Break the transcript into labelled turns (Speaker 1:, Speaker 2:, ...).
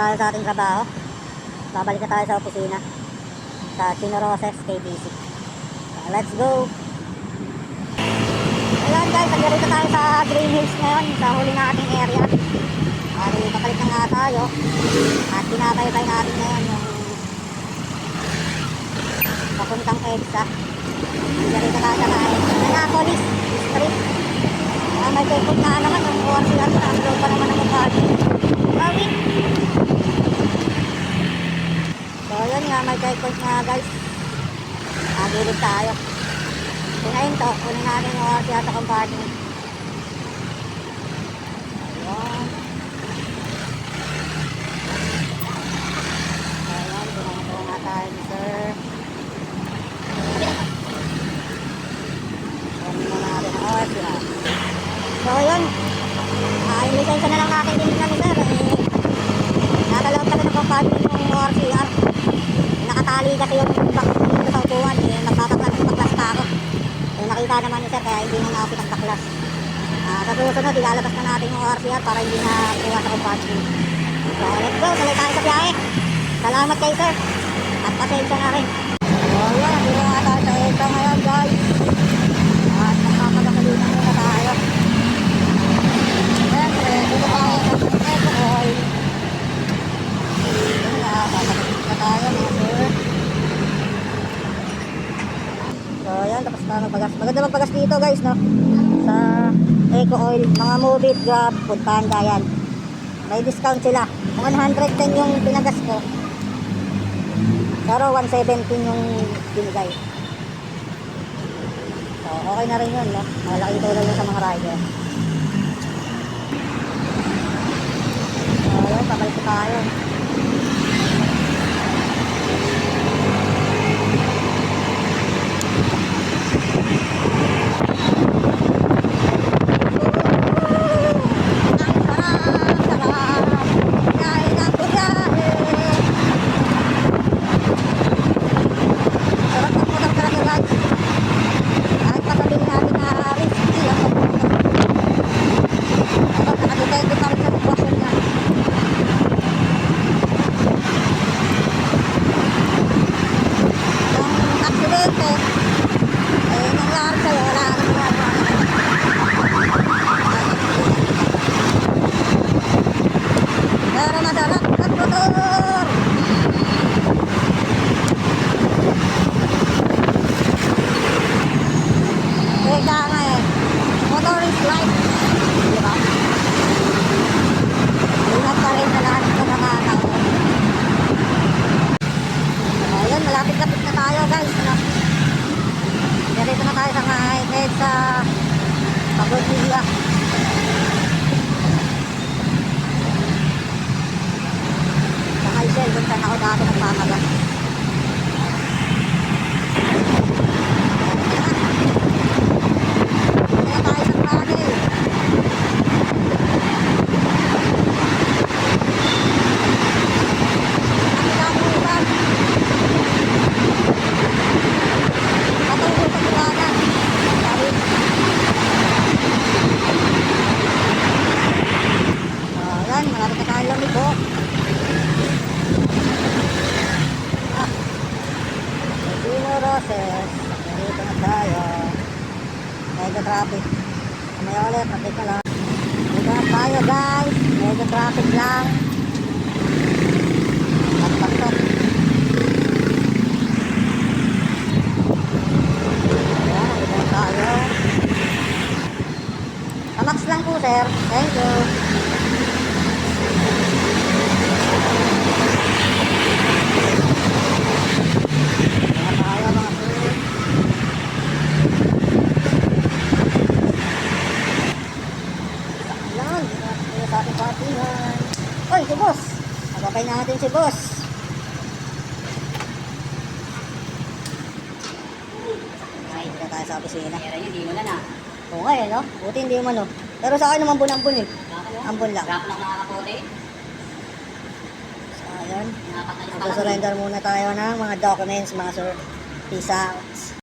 Speaker 1: tayo sa ating trabaho. Babalik na tayo sa opisina. Sa Chino Roces, KBC. So, let's go! Ayan guys, nagdito tayo sa Green Hills ngayon, sa huli nating area. Papalit na nga tayo. At pinapaypay natin ngayon yung papuntang EDSA. Nagdito tayo sa Annapolis Street. May checkpoint na naman yung ORCR na ang pa naman ng parking. Wait! So yun nga, may checkpoint nga guys. Nagilid tayo. Kunain to, kunin natin yung ORCR sa compartment. Ayan. Ayan, kunain nga tayo sir. Kunin mo natin ang ORCR. So yun, yung lisensya na lang natin din kami sir. Nakalawag kami ng compartment yung ORCR. Nakatali kasi yung dito sa upuan. Magpapaklas pa ako. Nakita naman ni sir kaya hindi na ako pinagpaklas. Sa susunod ilalabas na natin yung ORCR para hindi na kuha sa compartment. So let's go, tuloy tayo sa biyahe. Salamat kay sir at pasensya na rin. So yun, hindi na tayo sa EDSA ngayon guys. At magpapagakalinan muna tayo. Siyempre, dito tayo sa Eco Oil. Yun nga, papagakalinan na tayo mga sir. So yan, tapos na magpagas. Maganda magpagas dito guys, no? Sa Eco Oil, mga Move It, Grab, Food Panda yan. May discount sila. 110 yung pinagas ko. Pero 117 yung binigay. So okay na rin yun, no? Malaking tulong yun sa mga rider. So yun, pabalik tayo. Motorist life, diba? Ingat pa rin sa lahat ng mga tao. Ayun, malapit-lapit na tayo guys, no? Dito na tayo sa kahit sa Pagod-Villa. Sa Haisel, kung saan ako dati nagmamagas. Malapit na tayo Lamigo. Chino Roces. Dito na tayo. Medyo traffic. Mamaya ulit, traffic na lang. Dito na tayo guys. Medyo traffic lang. Pagpasok. Ayan, dito na tayo. Tamax lang po sir. Thank you. Oy, si boss. Magabay natin si boss. Ay, dito tayo sa opisina.
Speaker 2: Hindi mo na na.
Speaker 1: Oo nga eh, no? Buti hindi mo, no? Pero sa akin naman ambon eh. Ambon lang.
Speaker 2: Grap lang nakakapote.
Speaker 1: So, ayun. Magsusurrender muna tayo ng mga documents, mga sir. Peace out.